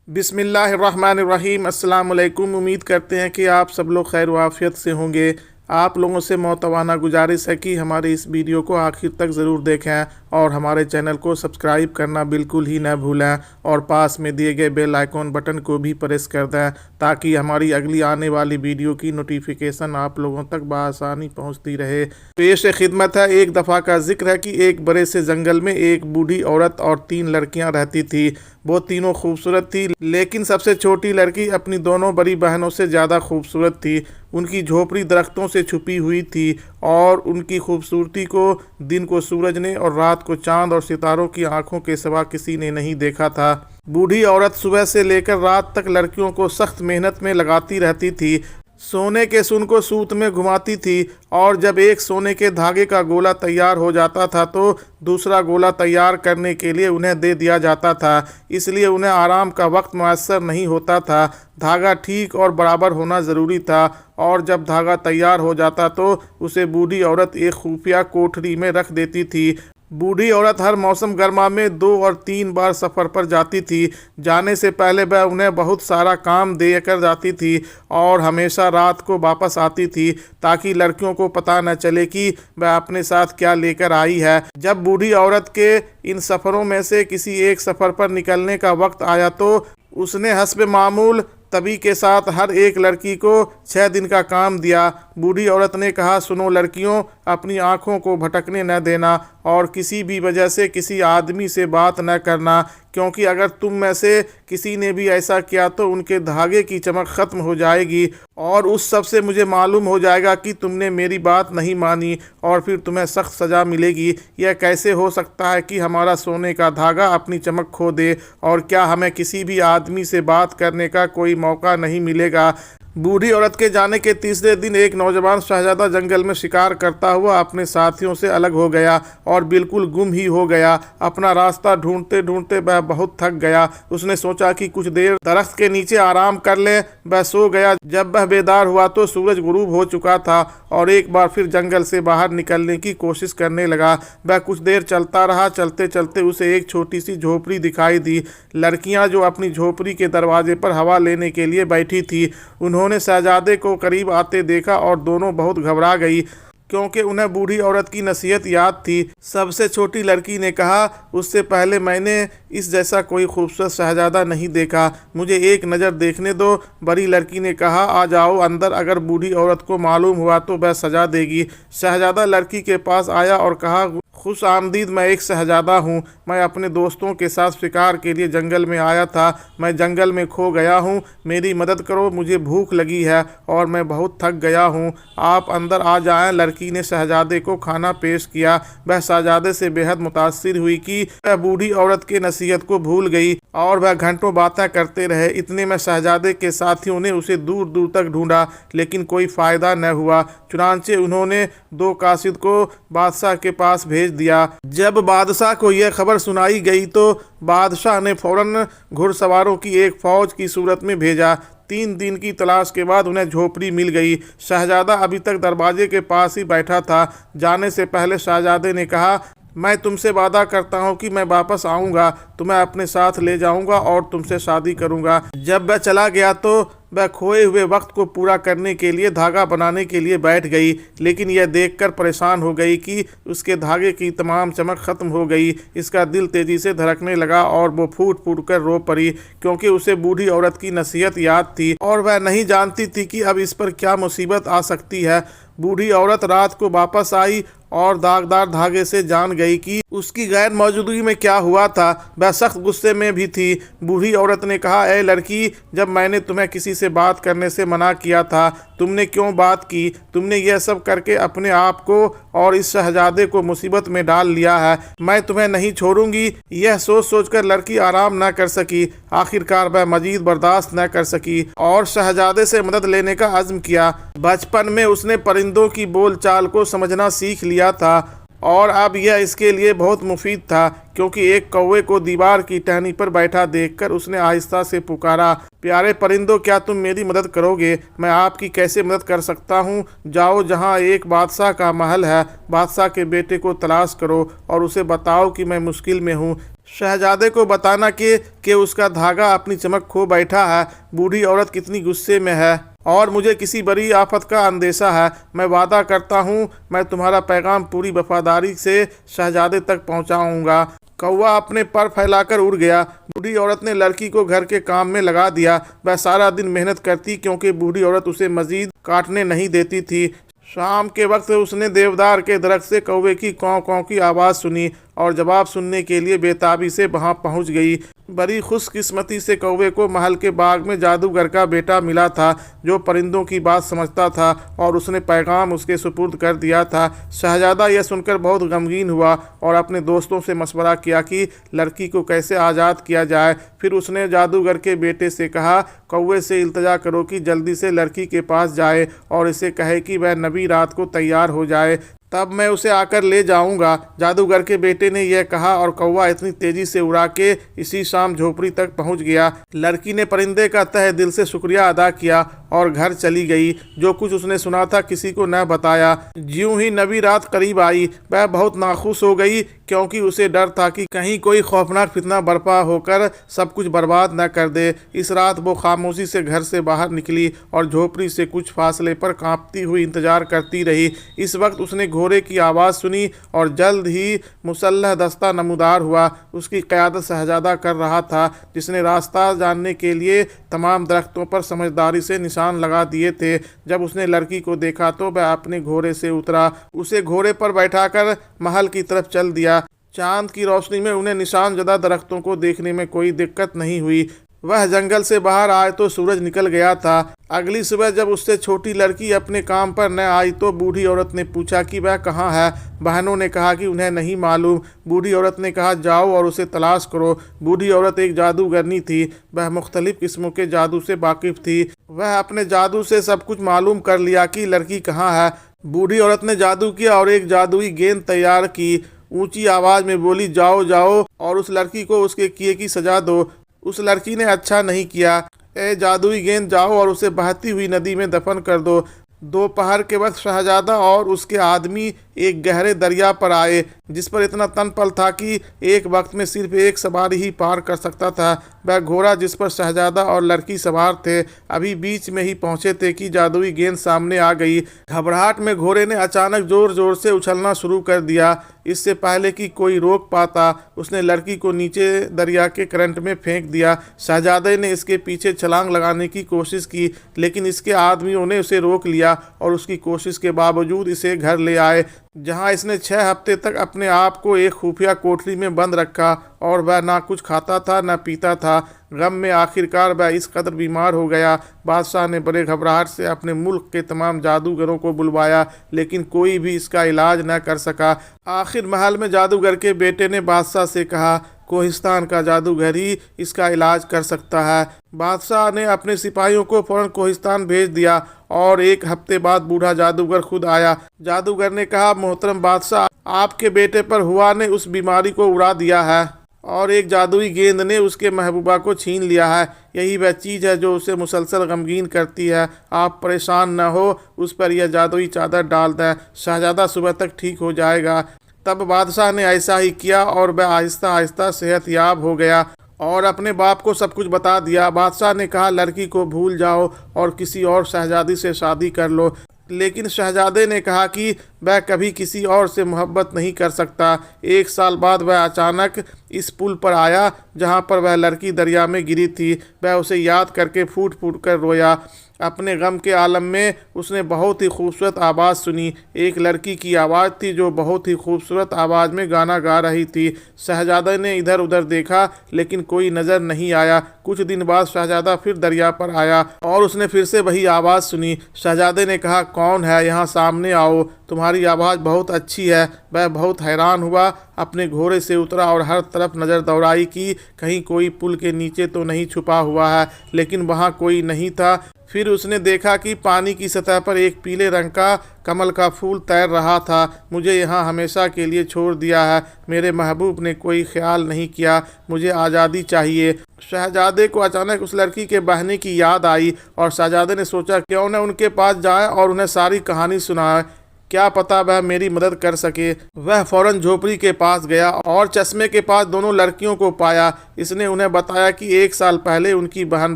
बिस्मिल्लाहिर्रहमानिर्रहीम। अस्सलाम वालेकुम। उम्मीद करते हैं कि आप सब लोग खैर वाफ़ियत से होंगे। आप लोगों से मोतवाना गुजारिश है कि हमारे इस वीडियो को आखिर तक ज़रूर देखें और हमारे चैनल को सब्सक्राइब करना बिल्कुल ही न भूलें और पास में दिए गए बेल आइकॉन बटन को भी प्रेस कर दें ताकि हमारी अगली आने वाली वीडियो की नोटिफिकेशन आप लोगों तक बआसानी पहुंचती रहे। पेश खिदमत है, एक दफ़ा का जिक्र है कि एक बड़े से जंगल में एक बूढ़ी औरत और 3 लड़कियां रहती थी। वो तीनों खूबसूरत थी, लेकिन सबसे छोटी लड़की अपनी दोनों बड़ी बहनों से ज़्यादा खूबसूरत थी। उनकी झोपड़ी दरख्तों से छुपी हुई थी और उनकी खूबसूरती को दिन को सूरज ने और रात को चांद और सितारों की आंखों के सिवा किसी ने नहीं देखा था। बूढ़ी औरत सुबह से लेकर रात तक लड़कियों को सख्त मेहनत में लगाती रहती थी। सोने के सुन को सूत में घुमाती थी और जब एक सोने के धागे का गोला तैयार हो जाता था तो दूसरा गोला तैयार करने के लिए उन्हें दे दिया जाता था। इसलिए उन्हें आराम का वक्त मुयस्सर नहीं होता था। धागा ठीक और बराबर होना ज़रूरी था और जब धागा तैयार हो जाता तो उसे बूढ़ी औरत एक खुफिया कोठरी में रख देती थी। बूढ़ी औरत हर मौसम गर्मा में 2 और 3 बार सफ़र पर जाती थी। जाने से पहले वह उन्हें बहुत सारा काम दे कर जाती थी और हमेशा रात को वापस आती थी ताकि लड़कियों को पता न चले कि वह अपने साथ क्या लेकर आई है। जब बूढ़ी औरत के इन सफ़रों में से किसी एक सफ़र पर निकलने का वक्त आया तो उसने हस्ब मामूल तभी के साथ हर एक लड़की को 6 दिन का काम दिया। बूढ़ी औरत ने कहा, सुनो लड़कियों, अपनी आँखों को भटकने न देना और किसी भी वजह से किसी आदमी से बात न करना, क्योंकि अगर तुम में से किसी ने भी ऐसा किया तो उनके धागे की चमक ख़त्म हो जाएगी और उस सब से मुझे मालूम हो जाएगा कि तुमने मेरी बात नहीं मानी और फिर तुम्हें सख्त सज़ा मिलेगी। यह कैसे हो सकता है कि हमारा सोने का धागा अपनी चमक खो दे और क्या हमें किसी भी आदमी से बात करने का कोई मौका नहीं मिलेगा। बूढ़ी औरत के जाने के तीसरे दिन एक नौजवान शहजादा जंगल में शिकार करता हुआ अपने साथियों से अलग हो गया और बिल्कुल गुम ही हो गया। अपना रास्ता ढूंढते ढूंढते वह बहुत थक गया। उसने सोचा कि कुछ देर दरख्त के नीचे आराम कर ले। वह सो गया। जब वह बेदार हुआ तो सूरज गुरूब हो चुका था और एक बार फिर जंगल से बाहर निकलने की कोशिश करने लगा। वह कुछ देर चलता रहा। चलते चलते उसे एक छोटी सी झोपड़ी दिखाई दी। लड़कियां जो अपनी झोपड़ी के दरवाजे पर हवा लेने के लिए बैठी थी, उन्होंने शहजादे को करीब आते देखा और दोनों बहुत घबरा गई क्योंकि उन्हें बूढ़ी औरत की नसीहत याद थी। सबसे छोटी लड़की ने कहा, उससे पहले मैंने इस जैसा कोई खूबसूरत शहजादा नहीं देखा, मुझे एक नज़र देखने दो। बड़ी लड़की ने कहा, आ जाओ अंदर, अगर बूढ़ी औरत को मालूम हुआ तो वह सजा देगी। शहजादा लड़की के पास आया और कहा, खुश आमदीद, मैं एक शहजादा हूँ। मैं अपने दोस्तों के साथ शिकार के लिए जंगल में आया था। मैं जंगल में खो गया हूँ, मेरी मदद करो, मुझे भूख लगी है और मैं बहुत थक गया हूँ। आप अंदर आ जाएं। लड़की ने शहजादे को खाना पेश किया। वह शहजादे से बेहद मुतासिर हुई कि वह बूढ़ी औरत के नसीहत को भूल गई और वह घंटों बातें करते रहे। इतने में शहजादे के साथियों ने उसे दूर दूर तक ढूंढा लेकिन कोई फ़ायदा न हुआ। चुनांचे उन्होंने 2 कासिद को बादशाह के पास भेज दिया। जब बादशाह को यह खबर सुनाई गई तो बादशाह ने फौरन घुड़सवारों की एक फ़ौज की सूरत में भेजा। 3 दिन की तलाश के बाद उन्हें झोपड़ी मिल गई। शहजादा अभी तक दरवाजे के पास ही बैठा था। जाने से पहले शहजादे ने कहा, मैं तुमसे वादा करता हूँ कि मैं वापस आऊँगा, तुम्हें अपने साथ ले जाऊँगा और तुमसे शादी करूँगा। जब वह चला गया तो वह खोए हुए वक्त को पूरा करने के लिए धागा बनाने के लिए बैठ गई, लेकिन यह देखकर परेशान हो गई कि उसके धागे की तमाम चमक ख़त्म हो गई। इसका दिल तेज़ी से धड़कने लगा और वो फूट फूट कर रो पड़ी क्योंकि उसे बूढ़ी औरत की नसीहत याद थी और वह नहीं जानती थी कि अब इस पर क्या मुसीबत आ सकती है। बूढ़ी औरत रात को वापस आई और दागदार धागे से जान गई कि उसकी गैर मौजूदगी में क्या हुआ था। वह सख्त गुस्से में भी थी। बूढ़ी औरत ने कहा, ए लड़की, जब मैंने तुम्हें किसी से बात करने से मना किया था, तुमने क्यों बात की? तुमने यह सब करके अपने आप को और इस शहजादे को मुसीबत में डाल लिया है। मैं तुम्हें नहीं छोड़ूंगी। यह सोच सोचकर लड़की आराम न कर सकी। आखिरकार वह मजीद बर्दाश्त न कर सकी और शहजादे से मदद लेने का अज़्म किया। बचपन में उसने परिंदों की बोलचाल को समझना सीख लिया था और अब यह इसके लिए बहुत मुफीद था क्योंकि एक कौवे को दीवार की टहनी पर बैठा देखकर उसने आहिस्ता से पुकारा, प्यारे परिंदों, क्या तुम मेरी मदद करोगे? मैं आपकी कैसे मदद कर सकता हूँ? जाओ जहाँ एक बादशाह का महल है, बादशाह के बेटे को तलाश करो और उसे बताओ कि मैं मुश्किल में हूँ। शहजादे को बताना कि उसका धागा अपनी चमक खो बैठा है। बूढ़ी औरत कितनी गुस्से में है और मुझे किसी बड़ी आफत का अंदेशा है। मैं वादा करता हूँ मैं तुम्हारा पैगाम पूरी वफादारी से शहजादे तक पहुँचाऊँगा। कौवा अपने पर फैलाकर उड़ गया। बूढ़ी औरत ने लड़की को घर के काम में लगा दिया। वह सारा दिन मेहनत करती क्योंकि बूढ़ी औरत उसे मजीद काटने नहीं देती थी। शाम के वक्त उसने देवदार के दरख्त से कौवे की कौं कौं की आवाज़ सुनी और जवाब सुनने के लिए बेताबी से वहां पहुंच गई। बड़ी खुशकिस्मती से कौवे को महल के बाग में जादूगर का बेटा मिला था जो परिंदों की बात समझता था और उसने पैगाम उसके सुपुर्द कर दिया था। शहजादा यह सुनकर बहुत गमगीन हुआ और अपने दोस्तों से मशवरा किया कि लड़की को कैसे आज़ाद किया जाए। फिर उसने जादूगर के बेटे से कहा, कौवे से इल्तजा करो कि जल्दी से लड़की के पास जाए और इसे कहे कि वह नबी रात को तैयार हो जाए, तब मैं उसे आकर ले जाऊंगा। जादूगर के बेटे ने यह कहा और कौवा इतनी तेजी से उड़ा के इसी शाम झोपड़ी तक पहुंच गया। लड़की ने परिंदे का तहे दिल से शुक्रिया अदा किया और घर चली गई। जो कुछ उसने सुना था किसी को न बताया। ज्यों ही नबी रात करीब आई वह बहुत नाखुश हो गई क्योंकि उसे डर था कि कहीं कोई खौफनाक फितना बर्पा होकर सब कुछ बर्बाद न कर दे। इस रात वो खामोशी से घर से बाहर निकली और झोपड़ी से कुछ फासले पर कांपती हुई इंतजार करती रही। इस वक्त उसने घोड़े की आवाज़ सुनी और जल्द ही मुसल्लह दस्ता नमूदार हुआ। उसकी क़यादत शहजादा कर रहा था जिसने रास्ता जानने के लिए तमाम दरख्तों पर समझदारी से निशान लगा दिए थे। जब उसने लड़की को देखा तो वह अपने घोड़े से उतरा, उसे घोड़े पर बैठाकर महल की तरफ चल दिया। चांद की रोशनी में उन्हें निशान ज़दा दरख्तों को देखने में कोई दिक्कत नहीं हुई। वह जंगल से बाहर आए तो सूरज निकल गया था। अगली सुबह जब उससे छोटी लड़की अपने काम पर न आई तो बूढ़ी औरत ने पूछा कि वह कहाँ है। बहनों ने कहा कि उन्हें नहीं मालूम। बूढ़ी औरत ने कहा जाओ और उसे तलाश करो। बूढ़ी औरत एक जादूगरनी थी। वह मुख्तलिफ किस्मों के जादू से वाकिफ थी। वह अपने जादू से सब कुछ मालूम कर लिया कि लड़की कहाँ है। बूढ़ी औरत ने जादू किया और एक जादुई गेंद तैयार की। ऊंची आवाज़ में बोली, जाओ जाओ और उस लड़की को उसके किए की सजा दो। उस लड़की ने अच्छा नहीं किया। ए जादुई गेंद, जाओ और उसे बहती हुई नदी में दफन कर दो। दोपहर के वक्त शहजादा और उसके आदमी एक गहरे दरिया पर आए जिस पर इतना तनपल था कि एक वक्त में सिर्फ एक सवारी ही पार कर सकता था। वह घोड़ा जिस पर शहजादा और लड़की सवार थे अभी बीच में ही पहुंचे थे कि जादुई गेंद सामने आ गई। घबराहट में घोड़े ने अचानक जोर जोर से उछलना शुरू कर दिया। इससे पहले कि कोई रोक पाता उसने लड़की को नीचे दरिया के करंट में फेंक दिया। शहजादे ने इसके पीछे छलांग लगाने की कोशिश की लेकिन इसके आदमियों ने उसे रोक लिया और उसकी कोशिश के बावजूद इसे घर ले आए जहां इसने 6 हफ्ते तक अपने आप को एक खुफिया कोठरी में बंद रखा और वह ना कुछ खाता था न पीता था। गम में आखिरकार वह इस कदर बीमार हो गया। बादशाह ने बड़े घबराहट से अपने मुल्क के तमाम जादूगरों को बुलवाया लेकिन कोई भी इसका इलाज न कर सका। आखिर महल में जादूगर के बेटे ने बादशाह से कहा, कोहिस्तान का जादूगर ही इसका इलाज कर सकता है। बादशाह ने अपने सिपाहियों को फौरन कोहिस्तान भेज दिया और 1 हफ्ते बाद बूढ़ा जादूगर खुद आया। जादूगर ने कहा, मोहतरम बादशाह, आपके बेटे पर हुआ ने उस बीमारी को उड़ा दिया है और एक जादुई गेंद ने उसके महबूबा को छीन लिया है। यही वह चीज़ है जो उसे मुसलसल गमगीन करती है। आप परेशान न हो, उस पर यह जादुई चादर डाल दें, शहजादा सुबह तक ठीक हो जाएगा। तब बादशाह ने ऐसा ही किया और वह आहिस्ता आहिस्ता सेहतयाब हो गया और अपने बाप को सब कुछ बता दिया। बादशाह ने कहा, लड़की को भूल जाओ और किसी और शहजादी से शादी कर लो। लेकिन शहजादे ने कहा कि वह कभी किसी और से मोहब्बत नहीं कर सकता। 1 साल बाद वह अचानक इस पुल पर आया जहां पर वह लड़की दरिया में गिरी थी। वह उसे याद करके फूट फूट कर रोया। अपने गम के आलम में उसने बहुत ही खूबसूरत आवाज़ सुनी। एक लड़की की आवाज़ थी जो बहुत ही खूबसूरत आवाज़ में गाना गा रही थी। शहजादा ने इधर उधर देखा लेकिन कोई नज़र नहीं आया। कुछ दिन बाद शहजादा फिर दरिया पर आया और उसने फिर से वही आवाज़ सुनी। शहजादे ने कहा, कौन है, यहाँ सामने आओ, तुम्हारी आवाज़ बहुत अच्छी है। वह बहुत हैरान हुआ, अपने घोड़े से उतरा और हर तरफ नज़र दौड़ाई कि कहीं कोई पुल के नीचे तो नहीं छुपा हुआ है, लेकिन वहाँ कोई नहीं था। फिर उसने देखा कि पानी की सतह पर एक पीले रंग का कमल का फूल तैर रहा था। मुझे यहाँ हमेशा के लिए छोड़ दिया है। मेरे महबूब ने कोई ख्याल नहीं किया। मुझे आज़ादी चाहिए। शहजादे को अचानक उस लड़की के बहने की याद आई और शहजादे ने सोचा क्यों न उनके पास जाए और उन्हें सारी कहानी सुनाए। क्या पता वह मेरी मदद कर सके। वह फौरन झोपड़ी के पास गया और चश्मे के पास दोनों लड़कियों को पाया। इसने उन्हें बताया कि 1 साल पहले उनकी बहन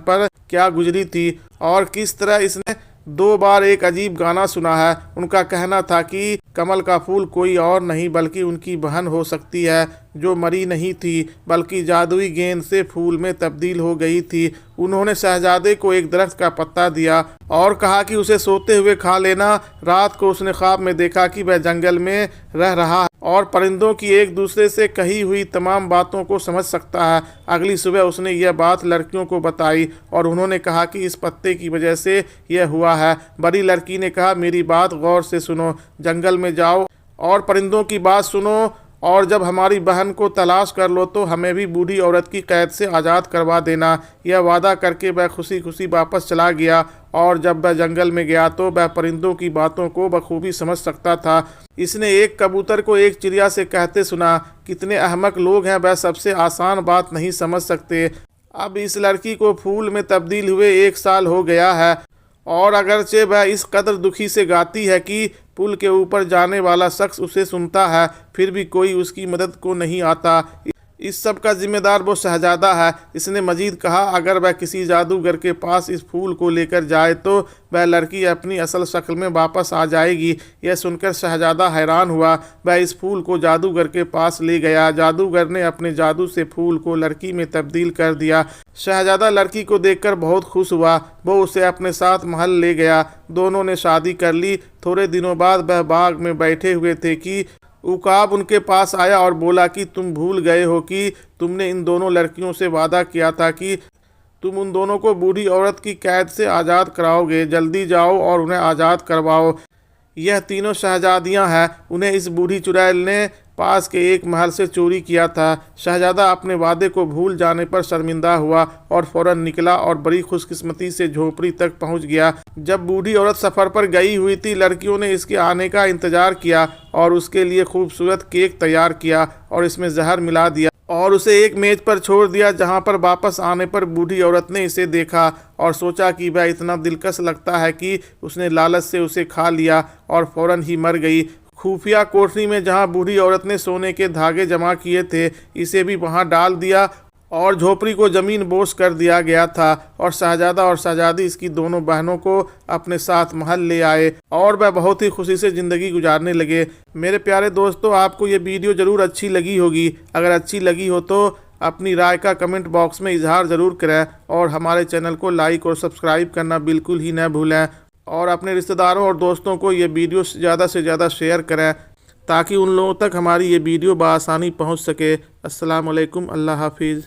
पर क्या गुजरी थी और किस तरह इसने 2 बार एक अजीब गाना सुना है। उनका कहना था कि कमल का फूल कोई और नहीं बल्कि उनकी बहन हो सकती है, जो मरी नहीं थी बल्कि जादुई गेंद से फूल में तब्दील हो गई थी। उन्होंने शहजादे को एक दरख्त का पत्ता दिया और कहा कि उसे सोते हुए खा लेना। रात को उसने ख्वाब में देखा कि वह जंगल में रह रहा है और परिंदों की एक दूसरे से कही हुई तमाम बातों को समझ सकता है। अगली सुबह उसने यह बात लड़कियों को बताई और उन्होंने कहा कि इस पत्ते की वजह से यह हुआ है। बड़ी लड़की ने कहा, मेरी बात गौर से सुनो, जंगल में जाओ और परिंदों की बात सुनो और जब हमारी बहन को तलाश कर लो तो हमें भी बूढ़ी औरत की कैद से आज़ाद करवा देना। यह वादा करके वह खुशी खुशी वापस चला गया और जब वह जंगल में गया तो वह परिंदों की बातों को बखूबी समझ सकता था। इसने एक कबूतर को एक चिड़िया से कहते सुना, कितने अहमक लोग हैं, वह सबसे आसान बात नहीं समझ सकते। अब इस लड़की को फूल में तब्दील हुए 1 साल हो गया है और अगरचे वह इस कदर दुखी से गाती है कि पुल के ऊपर जाने वाला शख्स उसे सुनता है, फिर भी कोई उसकी मदद को नहीं आता। इस सब का जिम्मेदार वो शहजादा है। इसने मजीद कहा, अगर वह किसी जादूगर के पास इस फूल को लेकर जाए तो वह लड़की अपनी असल शक्ल में वापस आ जाएगी। यह सुनकर शहजादा हैरान हुआ। वह इस फूल को जादूगर के पास ले गया। जादूगर ने अपने जादू से फूल को लड़की में तब्दील कर दिया। शहजादा लड़की को देखकर बहुत खुश हुआ। वो उसे अपने साथ महल ले गया। दोनों ने शादी कर ली। थोड़े दिनों बाद वह बाग में बैठे हुए थे कि उकाब उनके पास आया और बोला कि तुम भूल गए हो कि तुमने इन दोनों लड़कियों से वादा किया था कि तुम उन दोनों को बूढ़ी औरत की कैद से आज़ाद कराओगे। जल्दी जाओ और उन्हें आज़ाद करवाओ। यह तीनों शहजादियां हैं। उन्हें इस बूढ़ी चुड़ैल ने पास के एक महल से चोरी किया था। शहजादा अपने वादे को भूल जाने पर शर्मिंदा हुआ और फौरन निकला और बड़ी खुशकिस्मती से झोपड़ी तक पहुंच गया। जब बूढ़ी औरत सफ़र पर गई हुई थी, लड़कियों ने इसके आने का इंतज़ार किया और उसके लिए खूबसूरत केक तैयार किया और इसमें जहर मिला दिया और उसे एक मेज पर छोड़ दिया, जहां पर वापस आने पर बूढ़ी औरत ने इसे देखा और सोचा कि वह इतना दिलकश लगता है कि उसने लालच से उसे खा लिया और फौरन ही मर गई। खुफिया कोठरी में जहां बूढ़ी औरत ने सोने के धागे जमा किए थे, इसे भी वहां डाल दिया और झोपड़ी को ज़मीन बोस कर दिया गया था और शहजादा और शहजादी इसकी दोनों बहनों को अपने साथ महल ले आए और वह बहुत ही खुशी से ज़िंदगी गुजारने लगे। मेरे प्यारे दोस्तों, आपको ये वीडियो ज़रूर अच्छी लगी होगी। अगर अच्छी लगी हो तो अपनी राय का कमेंट बॉक्स में इजहार ज़रूर करें और हमारे चैनल को लाइक और सब्सक्राइब करना बिल्कुल ही न भूलें और अपने रिश्तेदारों और दोस्तों को ये वीडियो ज़्यादा से ज़्यादा शेयर करें ताकि उन लोगों तक हमारी ये वीडियो बआसानी पहुँच सके। अस्सलाम वालेकुम, अल्लाह हाफिज़।